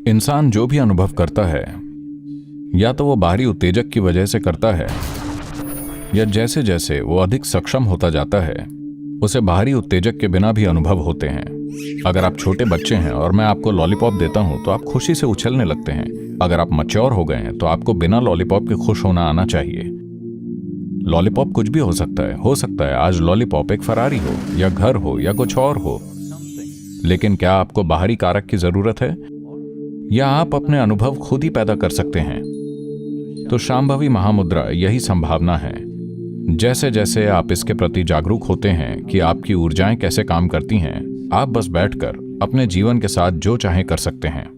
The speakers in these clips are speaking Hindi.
इंसान जो भी अनुभव करता है या तो वो बाहरी उत्तेजक की वजह से करता है या जैसे जैसे वो अधिक सक्षम होता जाता है उसे बाहरी उत्तेजक के बिना भी अनुभव होते हैं। अगर आप छोटे बच्चे हैं और मैं आपको लॉलीपॉप देता हूं तो आप खुशी से उछलने लगते हैं। अगर आप मैच्योर हो गए हैं तो आपको बिना लॉलीपॉप के खुश होना आना चाहिए। लॉलीपॉप कुछ भी हो सकता है आज लॉलीपॉप एक फरारी हो या घर हो या कुछ और हो, लेकिन क्या आपको बाहरी कारक की जरूरत है या आप अपने अनुभव खुद ही पैदा कर सकते हैं? तो शांभवी महामुद्रा यही संभावना है। जैसे जैसे आप इसके प्रति जागरूक होते हैं कि आपकी ऊर्जाएं कैसे काम करती हैं, आप बस बैठकर अपने जीवन के साथ जो चाहें कर सकते हैं।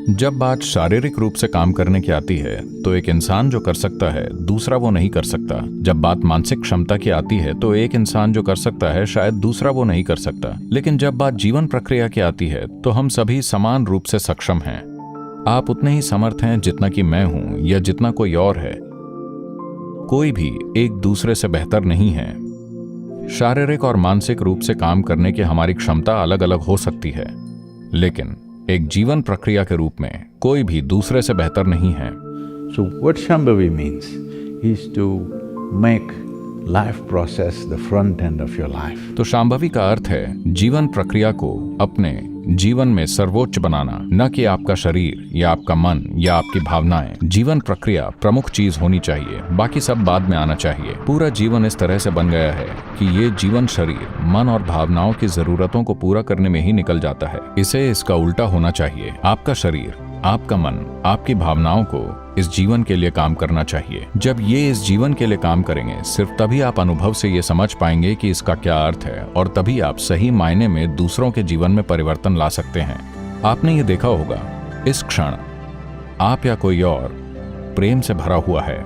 जब बात शारीरिक रूप से काम करने की आती है तो एक इंसान जो कर सकता है दूसरा वो नहीं कर सकता। जब बात मानसिक क्षमता की आती है तो एक इंसान जो कर सकता है शायद दूसरा वो नहीं कर सकता। लेकिन जब बात जीवन प्रक्रिया की आती है तो हम सभी समान रूप से सक्षम हैं। आप उतने ही समर्थ हैं जितना कि मैं हूं या जितना कोई और है। कोई भी एक दूसरे से बेहतर नहीं है। शारीरिक और मानसिक रूप से काम करने की हमारी क्षमता अलग अलग हो सकती है, लेकिन एक जीवन प्रक्रिया के रूप में कोई भी दूसरे से बेहतर नहीं है। So what Shambhavi means is to make life process the front end of your life. तो शांभवी का अर्थ है जीवन प्रक्रिया को अपने जीवन में सर्वोच्च बनाना, न कि आपका शरीर या आपका मन या आपकी भावनाएं। जीवन प्रक्रिया प्रमुख चीज होनी चाहिए, बाकी सब बाद में आना चाहिए। पूरा जीवन इस तरह से बन गया है कि ये जीवन शरीर, मन और भावनाओं की जरूरतों को पूरा करने में ही निकल जाता है। इसे इसका उल्टा होना चाहिए। आपका शरीर, आपका मन, आपकी भावनाओं को इस जीवन के लिए काम करना चाहिए। जब ये इस जीवन के लिए काम करेंगे, सिर्फ तभी आप अनुभव से ये समझ पाएंगे कि इसका क्या अर्थ है, और तभी आप सही मायने में दूसरों के जीवन में परिवर्तन ला सकते हैं। आपने ये देखा होगा, इस क्षण आप या कोई और प्रेम से भरा हुआ है।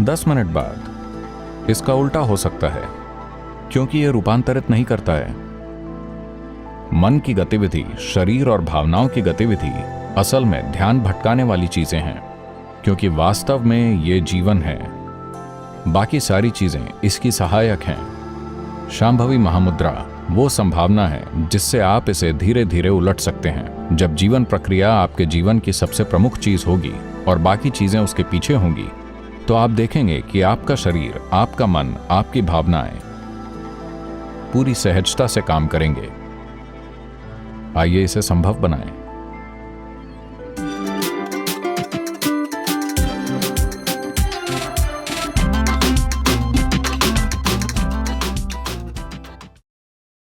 10 मिनट बाद इसका उल्टा हो सकता है, क्योंकि ये रूपांतरित नहीं करता है। मन की गतिविधि, शरीर और भावनाओं की गतिविधि असल में ध्यान भटकाने वाली चीजें हैं, क्योंकि वास्तव में ये जीवन है। बाकी सारी चीजें इसकी सहायक हैं। शांभवी महामुद्रा वो संभावना है जिससे आप इसे धीरे धीरे उलट सकते हैं। जब जीवन प्रक्रिया आपके जीवन की सबसे प्रमुख चीज होगी और बाकी चीजें उसके पीछे होंगी, तो आप देखेंगे कि आपका शरीर, आपका मन, आपकी भावनाएं पूरी सहजता से काम करेंगे। आइए इसे संभव बनाएं।